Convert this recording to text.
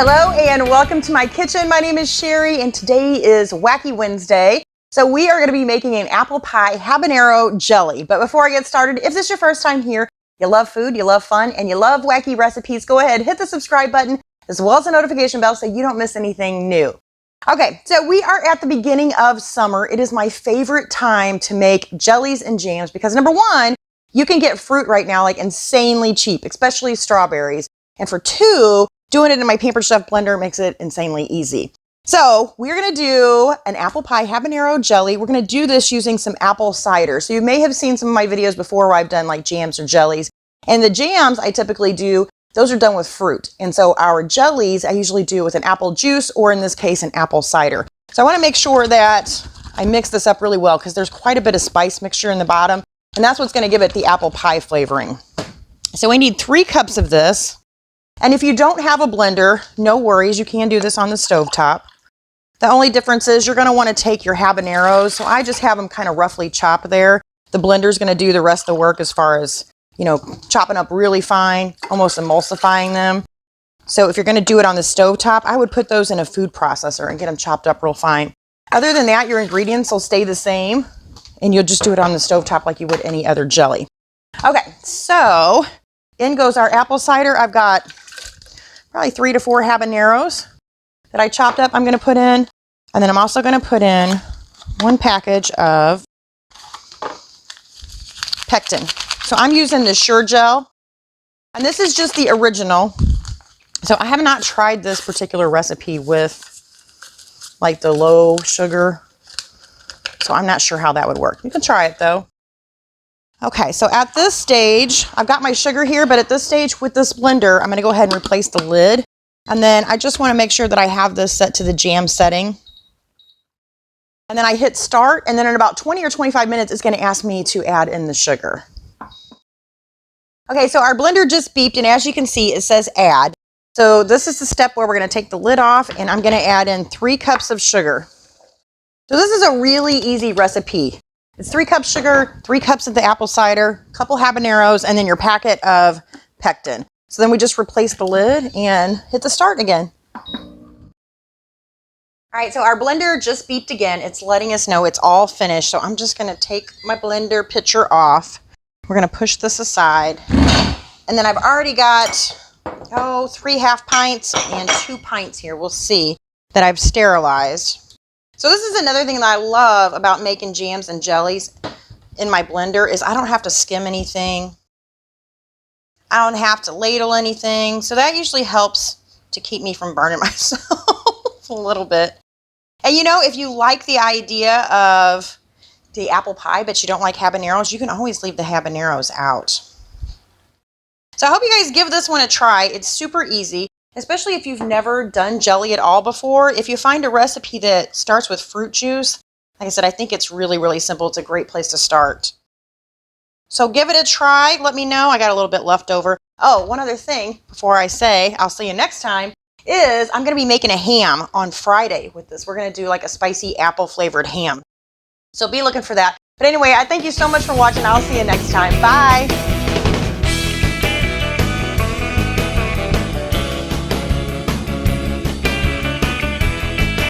Hello and welcome to my kitchen. My name is Sherry and today is Wacky Wednesday. So we are going to be making an apple pie habanero jelly. But before I get started, if this is your first time here, you love food, you love fun, and you love wacky recipes, go ahead, hit the subscribe button as well as the notification bell so you don't miss anything new. Okay, so we are at the beginning of summer. It is my favorite time to make jellies and jams because number one, you can get fruit right now like insanely cheap, especially strawberries. And for two, doing it in my Pampered Chef blender makes it insanely easy. So we're gonna do an apple pie habanero jelly. We're gonna do this using some apple cider. So you may have seen some of my videos before where I've done like jams or jellies. And the jams I typically do, those are done with fruit. And so our jellies I usually do with an apple juice or in this case an apple cider. So I wanna make sure that I mix this up really well because there's quite a bit of spice mixture in the bottom. And that's what's gonna give it the apple pie flavoring. So we need 3 cups of this. And if you don't have a blender, no worries, you can do this on the stovetop. The only difference is you're gonna wanna take your habaneros. So I just have them kind of roughly chopped there. The blender's gonna do the rest of the work as far as, you know, chopping up really fine, almost emulsifying them. So if you're gonna do it on the stovetop, I would put those in a food processor and get them chopped up real fine. Other than that, your ingredients will stay the same and you'll just do it on the stovetop like you would any other jelly. Okay, so in goes our apple cider. I've got probably 3 to 4 habaneros that I chopped up I'm going to put in. And then I'm also going to put in 1 package of pectin. So I'm using the Sure Gel. And this is just the original. So I have not tried this particular recipe with like the low sugar. So I'm not sure how that would work. You can try it though. Okay, so at this stage, I've got my sugar here, but at this stage with this blender, I'm going to go ahead and replace the lid. And then I just want to make sure that I have this set to the jam setting. And then I hit start, and then in about 20 or 25 minutes, it's going to ask me to add in the sugar. Okay, so our blender just beeped, and as you can see, it says add. So this is the step where we're going to take the lid off, and I'm going to add in 3 cups of sugar. So this is a really easy recipe. It's 3 cups sugar, 3 cups of the apple cider, a couple habaneros, and then your packet of pectin. So then we just replace the lid and hit the start again. All right, so our blender just beeped again. It's letting us know it's all finished. So I'm just gonna take my blender pitcher off. We're gonna push this aside. And then I've already got, 3 half pints and 2 pints here, we'll see, that I've sterilized. So this is another thing that I love about making jams and jellies in my blender is I don't have to skim anything. I don't have to ladle anything. So that usually helps to keep me from burning myself a little bit. And you know, if you like the idea of the apple pie, but you don't like habaneros, you can always leave the habaneros out. So I hope you guys give this one a try. It's super easy. Especially if you've never done jelly at all before. If you find a recipe that starts with fruit juice, like I said, I think it's really, really simple. It's a great place to start. So give it a try. Let me know. I got a little bit left over. Oh, one other thing before I say I'll see you next time is I'm going to be making a ham on Friday with this. We're going to do like a spicy apple flavored ham. So be looking for that. But anyway, I thank you so much for watching. I'll see you next time. Bye.